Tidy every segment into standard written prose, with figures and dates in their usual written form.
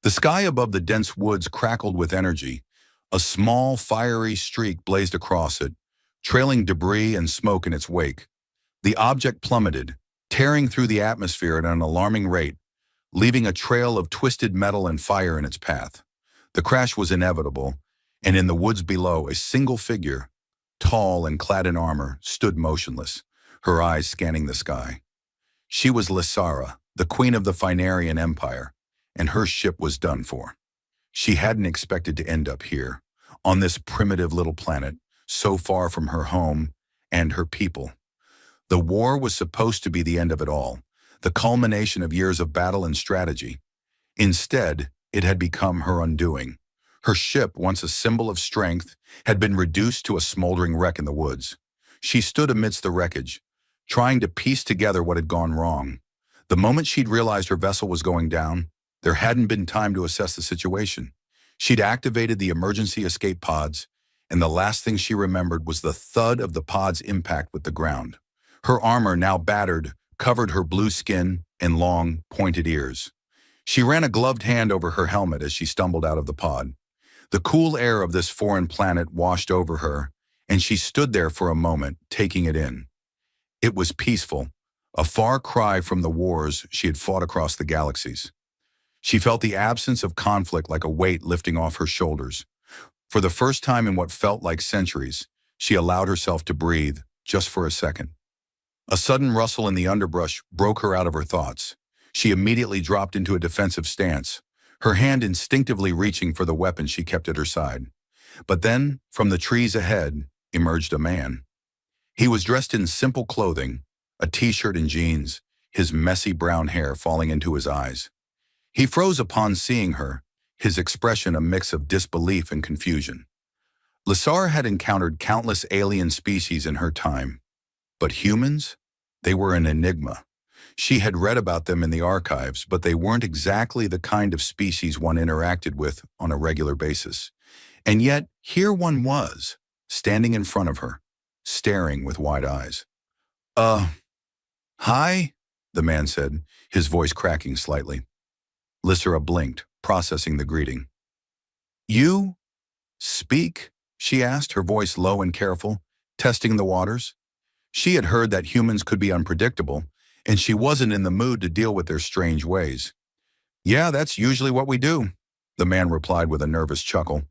The sky above the dense woods crackled with energy. A small, fiery streak blazed across it, trailing debris and smoke in its wake. The object plummeted, tearing through the atmosphere at an alarming rate, leaving a trail of twisted metal and fire in its path. The crash was inevitable, and in the woods below, a single figure, tall and clad in armor, stood motionless, her eyes scanning the sky. She was Lysara, the queen of the Phinarian Empire, and her ship was done for. She hadn't expected to end up here, on this primitive little planet, so far from her home and her people. The war was supposed to be the end of it all, the culmination of years of battle and strategy. Instead, it had become her undoing. Her ship, once a symbol of strength, had been reduced to a smoldering wreck in the woods. She stood amidst the wreckage, trying to piece together what had gone wrong. The moment she'd realized her vessel was going down, there hadn't been time to assess the situation. She'd activated the emergency escape pods, and the last thing she remembered was the thud of the pod's impact with the ground. Her armor, now battered, covered her blue skin and long, pointed ears. She ran a gloved hand over her helmet as she stumbled out of the pod. The cool air of this foreign planet washed over her, and she stood there for a moment, taking it in. It was peaceful, a far cry from the wars she had fought across the galaxies. She felt the absence of conflict like a weight lifting off her shoulders. For the first time in what felt like centuries, she allowed herself to breathe, just for a second. A sudden rustle in the underbrush broke her out of her thoughts. She immediately dropped into a defensive stance, her hand instinctively reaching for the weapon she kept at her side. But then, from the trees ahead, emerged a man. He was dressed in simple clothing, a t-shirt and jeans, his messy brown hair falling into his eyes. He froze upon seeing her, his expression a mix of disbelief and confusion. Lysara had encountered countless alien species in her time, but humans? They were an enigma. She had read about them in the archives, but they weren't exactly the kind of species one interacted with on a regular basis. And yet, here one was, standing in front of her, staring with wide eyes. Hi, the man said, his voice cracking slightly. Lysara blinked, processing the greeting. You speak? She asked, her voice low and careful, testing the waters. She had heard that humans could be unpredictable, and she wasn't in the mood to deal with their strange ways. Yeah, that's usually what we do, the man replied with a nervous chuckle.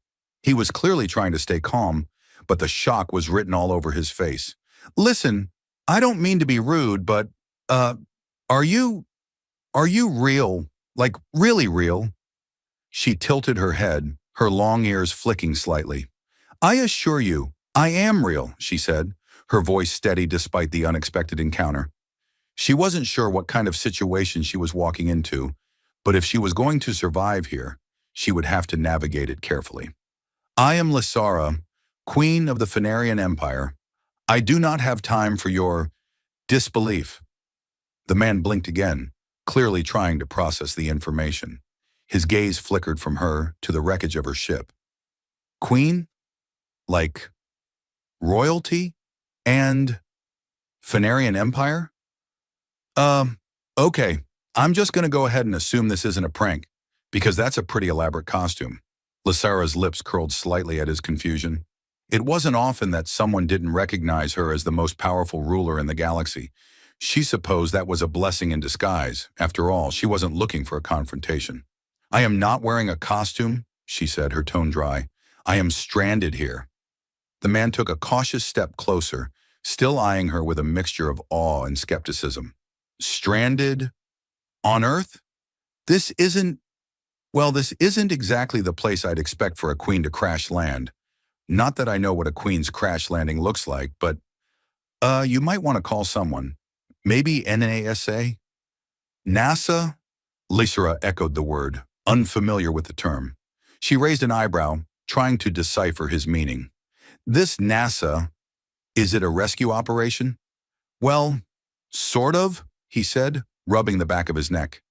He was clearly trying to stay calm, but the shock was written all over his face. Listen, I don't mean to be rude, but, are you real? Like, really real? She tilted her head, her long ears flicking slightly. I assure you, I am real, she said, her voice steady despite the unexpected encounter. She wasn't sure what kind of situation she was walking into, but if she was going to survive here, she would have to navigate it carefully. I am Lysara, Queen of the Phinarian Empire. I do not have time for your disbelief. The man blinked again, clearly trying to process the information. His gaze flickered from her to the wreckage of her ship. Queen? Like royalty? And Phinarian Empire? Okay. I'm just going to go ahead and assume this isn't a prank, because that's a pretty elaborate costume. Lysara's lips curled slightly at his confusion. It wasn't often that someone didn't recognize her as the most powerful ruler in the galaxy. She supposed that was a blessing in disguise. After all, she wasn't looking for a confrontation. I am not wearing a costume, she said, her tone dry. I am stranded here. The man took a cautious step closer, still eyeing her with a mixture of awe and skepticism. Stranded? On Earth? This isn't exactly the place I'd expect for a queen to crash land. Not that I know what a queen's crash landing looks like, but, you might want to call someone. Maybe NASA? NASA? Lysara echoed the word, unfamiliar with the term. She raised an eyebrow, trying to decipher his meaning. This NASA, is it a rescue operation? Well, sort of, he said, rubbing the back of his neck.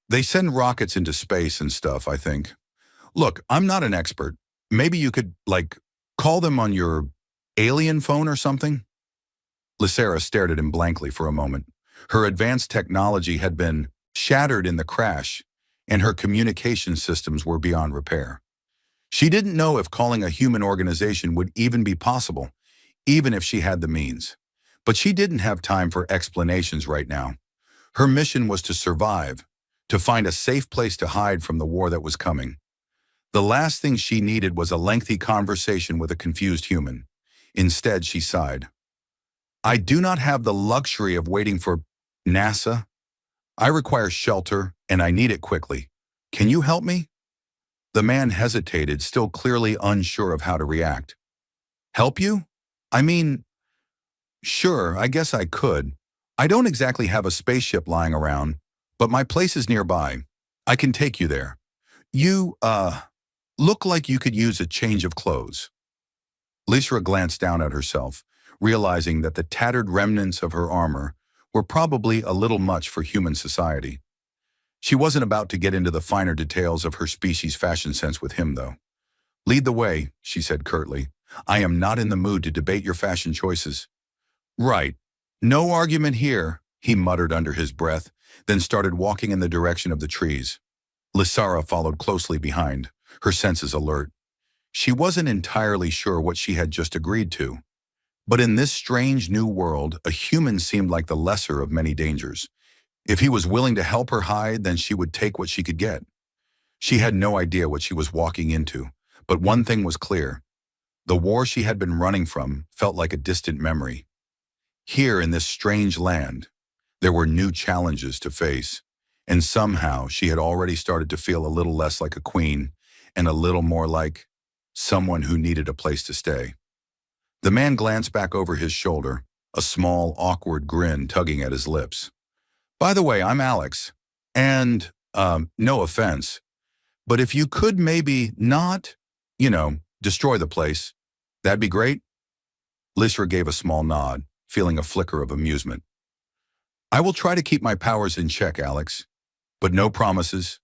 They send rockets into space and stuff, I think. Look, I'm not an expert. Maybe you could, call them on your alien phone or something? Lysara stared at him blankly for a moment. Her advanced technology had been shattered in the crash, and her communication systems were beyond repair. She didn't know if calling a human organization would even be possible, even if she had the means. But she didn't have time for explanations right now. Her mission was to survive, to find a safe place to hide from the war that was coming. The last thing she needed was a lengthy conversation with a confused human. Instead, she sighed. I do not have the luxury of waiting for NASA. I require shelter, and I need it quickly. Can you help me? The man hesitated, still clearly unsure of how to react. Help you? I mean, sure, I guess I could. I don't exactly have a spaceship lying around, but my place is nearby. I can take you there. You, look like you could use a change of clothes. Lysra glanced down at herself, realizing that the tattered remnants of her armor were probably a little much for human society. She wasn't about to get into the finer details of her species' fashion sense with him, though. Lead the way, she said curtly. I am not in the mood to debate your fashion choices. Right. No argument here, he muttered under his breath, then started walking in the direction of the trees. Lysra followed closely behind, her senses alert. She wasn't entirely sure what she had just agreed to. But in this strange new world, a human seemed like the lesser of many dangers. If he was willing to help her hide, then she would take what she could get. She had no idea what she was walking into, but one thing was clear. The war she had been running from felt like a distant memory. Here in this strange land, there were new challenges to face, and somehow she had already started to feel a little less like a queen and a little more like someone who needed a place to stay. The man glanced back over his shoulder, a small, awkward grin tugging at his lips. By the way, I'm Alex, and, no offense, but if you could maybe not, destroy the place, that'd be great. Lysra gave a small nod, feeling a flicker of amusement. I will try to keep my powers in check, Alex, but no promises.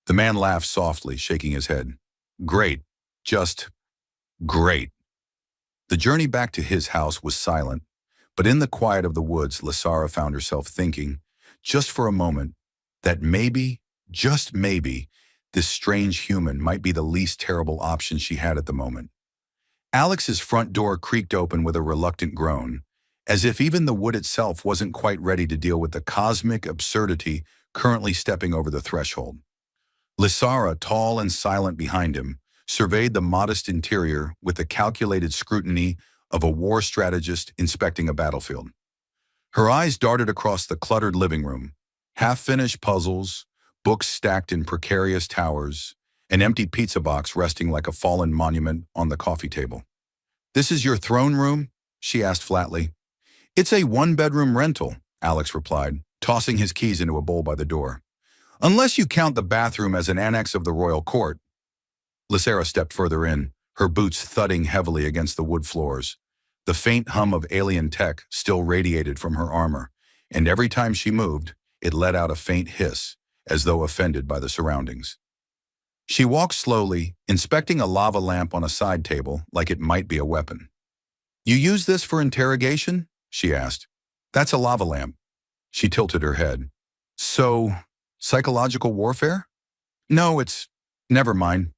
The man laughed softly, shaking his head. Great, just great. The journey back to his house was silent, but in the quiet of the woods, Lysra found herself thinking, just for a moment, that maybe, just maybe, this strange human might be the least terrible option she had at the moment. Alex's front door creaked open with a reluctant groan, as if even the wood itself wasn't quite ready to deal with the cosmic absurdity currently stepping over the threshold. Lysra, tall and silent behind him, surveyed the modest interior with the calculated scrutiny of a war strategist inspecting a battlefield. Her eyes darted across the cluttered living room, half-finished puzzles, books stacked in precarious towers, an empty pizza box resting like a fallen monument on the coffee table. This is your throne room? She asked flatly. It's a one-bedroom rental, Alex replied, tossing his keys into a bowl by the door. Unless you count the bathroom as an annex of the royal court. Lysra stepped further in, her boots thudding heavily against the wood floors. The faint hum of alien tech still radiated from her armor, and every time she moved, it let out a faint hiss, as though offended by the surroundings. She walked slowly, inspecting a lava lamp on a side table like it might be a weapon. You use this for interrogation? She asked. That's a lava lamp. She tilted her head. So, psychological warfare? No, never mind.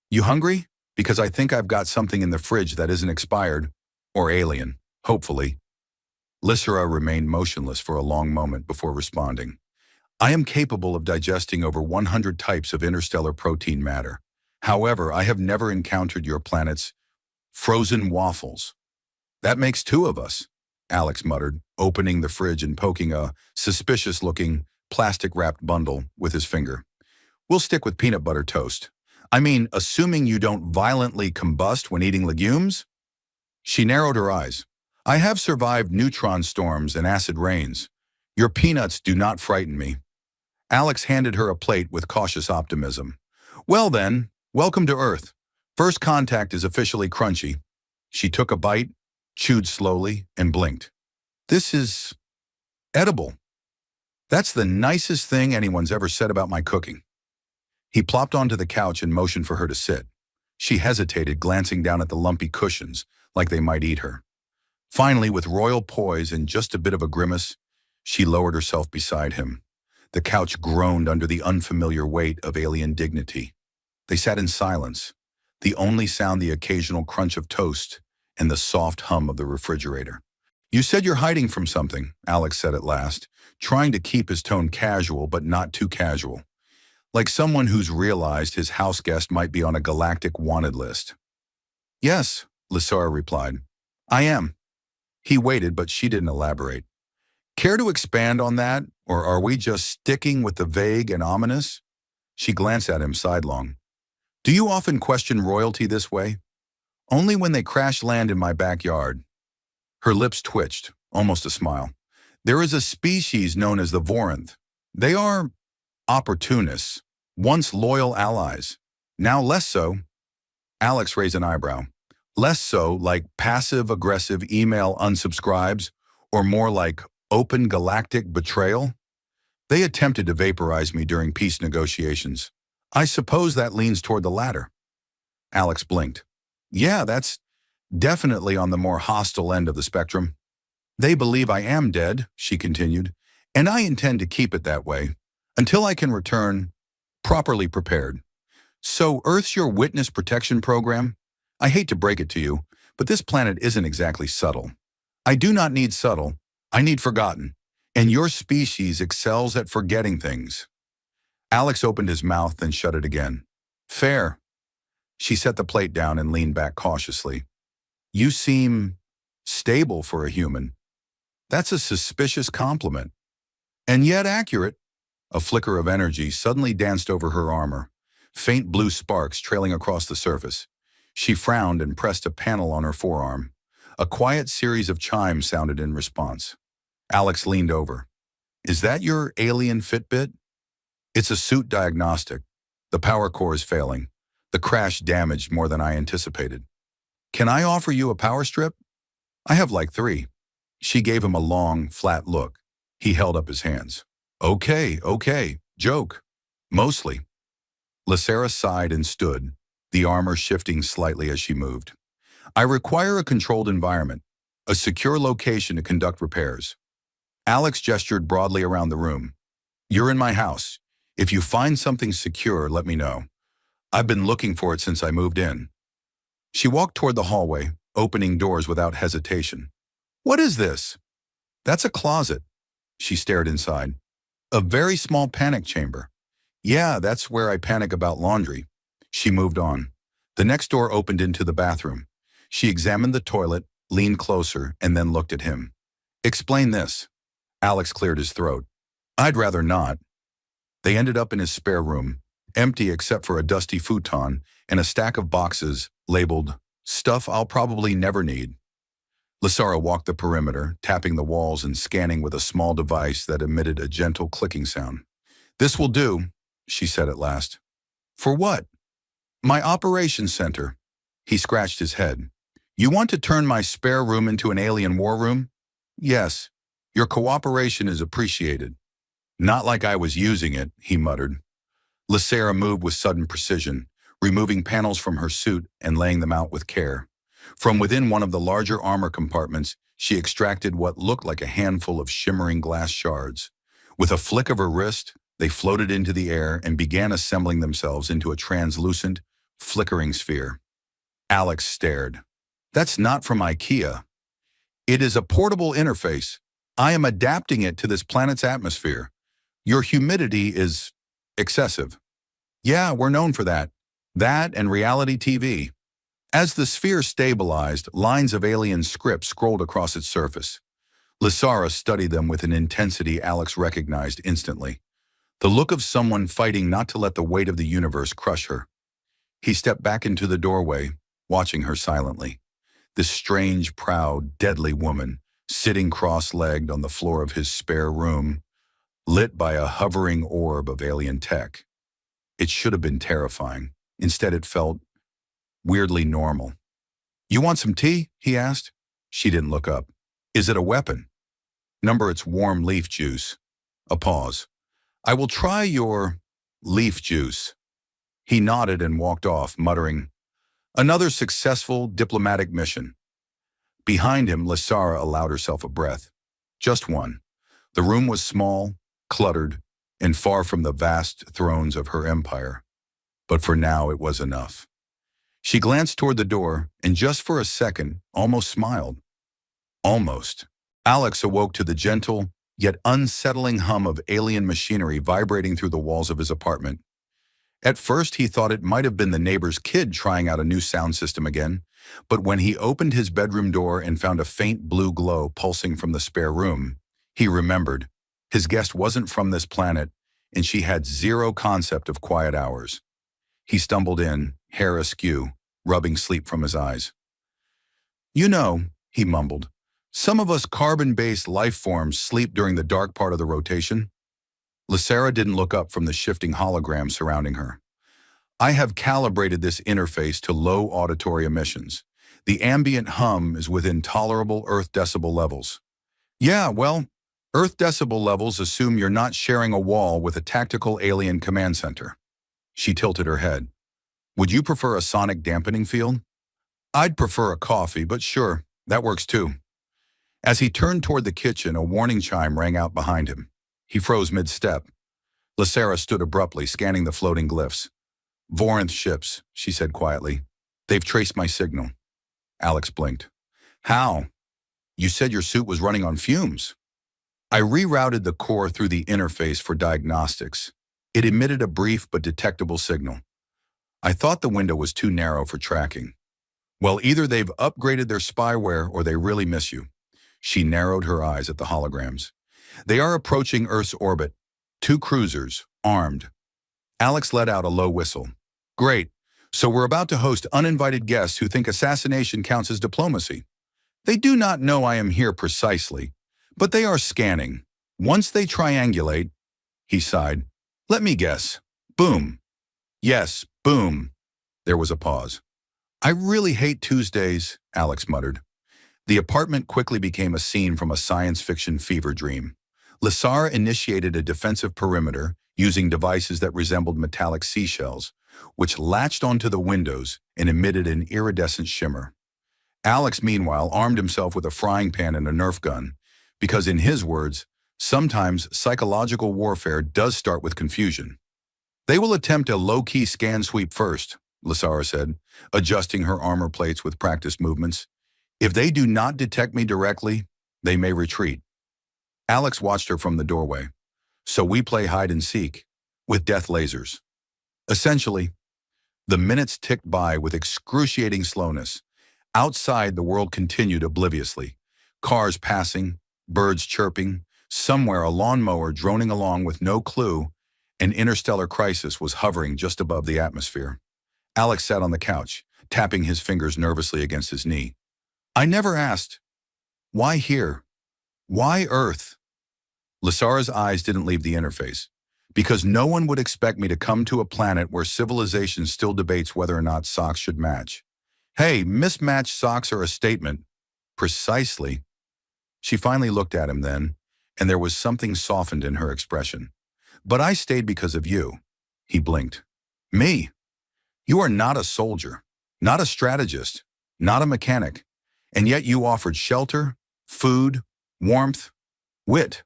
You hungry? Because I think I've got something in the fridge that isn't expired. Or alien, hopefully. Lysra remained motionless for a long moment before responding. I am capable of digesting over 100 types of interstellar protein matter. However, I have never encountered your planet's frozen waffles. That makes two of us, Alex muttered, opening the fridge and poking a suspicious-looking, plastic-wrapped bundle with his finger. We'll stick with peanut butter toast. I mean, assuming you don't violently combust when eating legumes? She narrowed her eyes. I have survived neutron storms and acid rains. Your peanuts do not frighten me. Alex handed her a plate with cautious optimism. Well then, welcome to Earth. First contact is officially crunchy. She took a bite, chewed slowly, and blinked. This is edible. That's the nicest thing anyone's ever said about my cooking. He plopped onto the couch and motioned for her to sit. She hesitated, glancing down at the lumpy cushions, like they might eat her. Finally, with royal poise and just a bit of a grimace, she lowered herself beside him. The couch groaned under the unfamiliar weight of alien dignity. They sat in silence, the only sound the occasional crunch of toast and the soft hum of the refrigerator. "You said you're hiding from something," Alex said at last, trying to keep his tone casual but not too casual, like someone who's realized his house guest might be on a galactic wanted list. "Yes," Lysara replied. "I am." He waited, but she didn't elaborate. "Care to expand on that, or are we just sticking with the vague and ominous?" She glanced at him sidelong. "Do you often question royalty this way?" "Only when they crash land in my backyard." Her lips twitched, almost a smile. "There is a species known as the Vorinth. They are opportunists, once loyal allies, now less so." Alex raised an eyebrow. "Less so, like passive-aggressive email unsubscribes, or more like open galactic betrayal?" "They attempted to vaporize me during peace negotiations. I suppose that leans toward the latter." Alex blinked. "Yeah, that's definitely on the more hostile end of the spectrum." "They believe I am dead," she continued, "and I intend to keep it that way, until I can return properly prepared. So Earth's your witness protection program? I hate to break it to you, but this planet isn't exactly subtle. I do not need subtle, I need forgotten, and your species excels at forgetting things." Alex opened his mouth, then shut it again. "Fair." She set the plate down and leaned back cautiously. "You seem stable for a human. That's a suspicious compliment. And yet accurate." A flicker of energy suddenly danced over her armor, faint blue sparks trailing across the surface. She frowned and pressed a panel on her forearm. A quiet series of chimes sounded in response. Alex leaned over. "Is that your alien Fitbit?" "It's a suit diagnostic. The power core is failing. The crash damaged more than I anticipated." "Can I offer you a power strip?" "I have like 3. She gave him a long, flat look. He held up his hands. Okay. Joke. Mostly." Lysara sighed and stood, the armor shifting slightly as she moved. "I require a controlled environment, a secure location to conduct repairs." Alex gestured broadly around the room. "You're in my house. If you find something secure, let me know. I've been looking for it since I moved in." She walked toward the hallway, opening doors without hesitation. "What is this?" "That's a closet." She stared inside. "A very small panic chamber." "Yeah, that's where I panic about laundry." She moved on. The next door opened into the bathroom. She examined the toilet, leaned closer, and then looked at him. "Explain this." Alex cleared his throat. "I'd rather not." They ended up in his spare room, empty except for a dusty futon and a stack of boxes labeled "Stuff I'll Probably Never Need." Lysara walked the perimeter, tapping the walls and scanning with a small device that emitted a gentle clicking sound. "This will do," she said at last. "For what?" "My operations center." He scratched his head. "You want to turn my spare room into an alien war room?" "Yes. Your cooperation is appreciated." "Not like I was using it," he muttered. Lysara moved with sudden precision, removing panels from her suit and laying them out with care. From within one of the larger armor compartments, she extracted what looked like a handful of shimmering glass shards. With a flick of her wrist, they floated into the air and began assembling themselves into a translucent, flickering sphere. Alex stared. "That's not from IKEA. It is a portable interface. I am adapting it to this planet's atmosphere. Your humidity is excessive." "Yeah, we're known for that. That and reality TV." As the sphere stabilized, lines of alien script scrolled across its surface. Lysara studied them with an intensity Alex recognized instantly. The look of someone fighting not to let the weight of the universe crush her. He stepped back into the doorway, watching her silently. This strange, proud, deadly woman, sitting cross-legged on the floor of his spare room, lit by a hovering orb of alien tech. It should have been terrifying. Instead, it felt weirdly normal. "You want some tea?" he asked. She didn't look up. "Is it a weapon?" "Number its warm leaf juice." A pause. "I will try your leaf juice." He nodded and walked off, muttering, "Another successful diplomatic mission." Behind him, Lysara allowed herself a breath. Just one. The room was small, cluttered, and far from the vast thrones of her empire. But for now, it was enough. She glanced toward the door, and just for a second, almost smiled. Almost. Alex awoke to the gentle, yet unsettling hum of alien machinery vibrating through the walls of his apartment. At first, he thought it might have been the neighbor's kid trying out a new sound system again, but when he opened his bedroom door and found a faint blue glow pulsing from the spare room, he remembered. His guest wasn't from this planet, and she had zero concept of quiet hours. He stumbled in, hair askew, rubbing sleep from his eyes. "You know," he mumbled, "some of us carbon-based life forms sleep during the dark part of the rotation." Lysera didn't look up from the shifting hologram surrounding her. "I have calibrated this interface to low auditory emissions. The ambient hum is within tolerable Earth decibel levels." "Yeah, well, Earth decibel levels assume you're not sharing a wall with a tactical alien command center." She tilted her head. "Would you prefer a sonic dampening field?" "I'd prefer a coffee, but sure, that works too." As he turned toward the kitchen, a warning chime rang out behind him. He froze mid-step. Lysera stood abruptly, scanning the floating glyphs. "Vorinth ships," she said quietly. "They've traced my signal." Alex blinked. "How? You said your suit was running on fumes." "I rerouted the core through the interface for diagnostics. It emitted a brief but detectable signal. I thought the window was too narrow for tracking." "Well, either they've upgraded their spyware or they really miss you." She narrowed her eyes at the holograms. "They are approaching Earth's orbit. 2 cruisers, armed." Alex let out a low whistle. "Great. So we're about to host uninvited guests who think assassination counts as diplomacy. They do not know I am here precisely, but they are scanning. Once they triangulate," he sighed, "let me guess. Boom." "Yes, boom." There was a pause. "I really hate Tuesdays," Alex muttered. The apartment quickly became a scene from a science fiction fever dream. Lysera initiated a defensive perimeter using devices that resembled metallic seashells, which latched onto the windows and emitted an iridescent shimmer. Alex, meanwhile, armed himself with a frying pan and a Nerf gun, because in his words, sometimes psychological warfare does start with confusion. "They will attempt a low-key scan sweep first," Lysera said, adjusting her armor plates with practiced movements. "If they do not detect me directly, they may retreat." Alex watched her from the doorway. "So we play hide and seek, with death lasers." Essentially, the minutes ticked by with excruciating slowness. Outside, the world continued obliviously. Cars passing, birds chirping, somewhere a lawnmower droning along with no clue. An interstellar crisis was hovering just above the atmosphere. Alex sat on the couch, tapping his fingers nervously against his knee. "I never asked. Why here? Why Earth?" Lysera's eyes didn't leave the interface. "Because no one would expect me to come to a planet where civilization still debates whether or not socks should match." "Hey, mismatched socks are a statement." "Precisely." She finally looked at him then, and there was something softened in her expression. "But I stayed because of you." He blinked. "Me? You are not a soldier, not a strategist, not a mechanic. And yet you offered shelter, food, warmth, wit.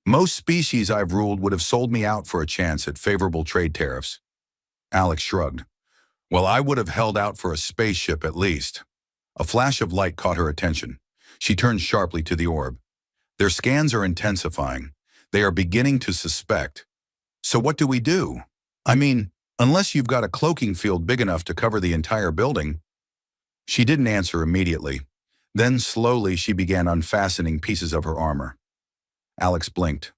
Most species I've ruled would have sold me out for a chance at favorable trade tariffs." Alex shrugged. "Well, I would have held out for a spaceship at least." A flash of light caught her attention. She turned sharply to the orb. "Their scans are intensifying. They are beginning to suspect. So what do we do? I mean, unless you've got a cloaking field big enough to cover the entire building." She didn't answer immediately. Then slowly she began unfastening pieces of her armor. Alex blinked.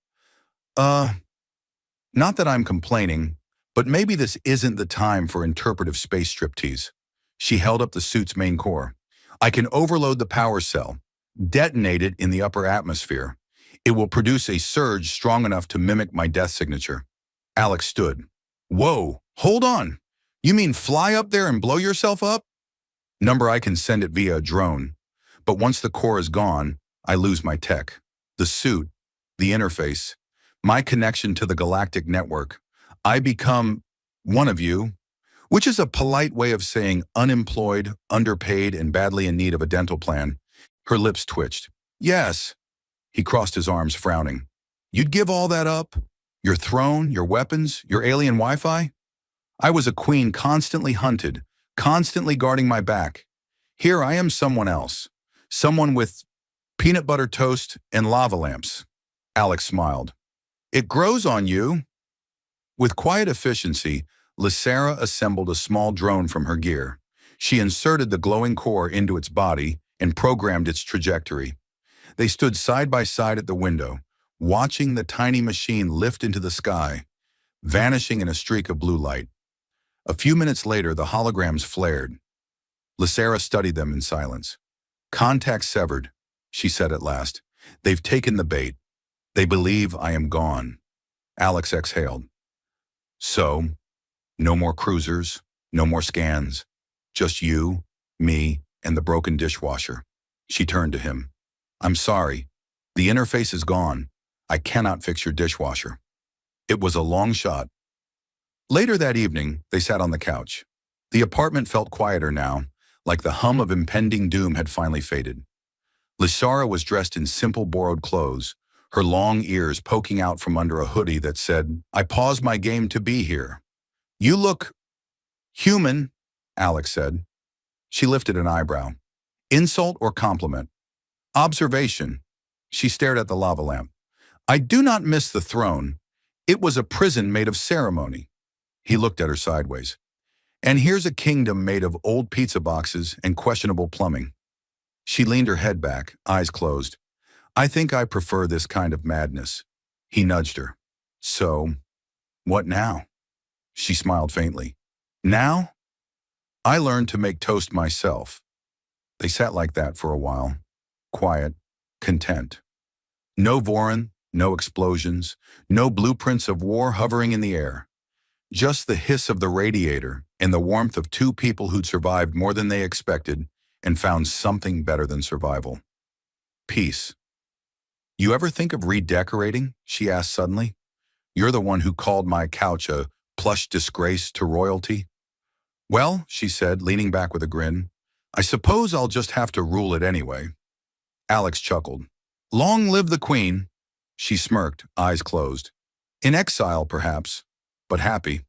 Not that I'm complaining, but maybe this isn't the time for interpretive space striptease." She held up the suit's main core. "I can overload the power cell, detonate it in the upper atmosphere. It will produce a surge strong enough to mimic my death signature." Alex stood. "Whoa, hold on. You mean fly up there and blow yourself up?" "Number, I can send it via a drone. But once the core is gone, I lose my tech. The suit, the interface, my connection to the galactic network. I become one of you," which is a polite way of saying unemployed, underpaid, and badly in need of a dental plan. Her lips twitched. "Yes." He crossed his arms, frowning. "You'd give all that up?" Your throne, your weapons, your alien Wi-Fi? I was a queen constantly hunted, constantly guarding my back. Here I am someone else. Someone with peanut butter toast and lava lamps. Alex smiled. It grows on you. With quiet efficiency, Lysera assembled a small drone from her gear. She inserted the glowing core into its body and programmed its trajectory. They stood side by side at the window, watching the tiny machine lift into the sky, vanishing in a streak of blue light. A few minutes later, the holograms flared. Lysera studied them in silence. Contact severed, she said at last. They've taken the bait. They believe I am gone. Alex exhaled. So, no more cruisers, no more scans. Just you, me, and the broken dishwasher. She turned to him. I'm sorry. The interface is gone. I cannot fix your dishwasher. It was a long shot. Later that evening, they sat on the couch. The apartment felt quieter now, like the hum of impending doom had finally faded. Lysara was dressed in simple borrowed clothes, her long ears poking out from under a hoodie that said, I paused my game to be here. You look human, Alex said. She lifted an eyebrow. Insult or compliment? Observation. She stared at the lava lamp. I do not miss the throne. It was a prison made of ceremony. He looked at her sideways. And here's a kingdom made of old pizza boxes and questionable plumbing. She leaned her head back, eyes closed. I think I prefer this kind of madness. He nudged her. So, what now? She smiled faintly. Now? I learned to make toast myself. They sat like that for a while. Quiet, content. No Voron, no explosions, no blueprints of war hovering in the air. Just the hiss of the radiator and the warmth of two people who'd survived more than they expected and found something better than survival. Peace. You ever think of redecorating? She asked suddenly. You're the one who called my couch a plush disgrace to royalty. Well, she said, leaning back with a grin, I suppose I'll just have to rule it anyway. Alex chuckled. Long live the queen. She smirked, eyes closed. In exile, perhaps, but happy.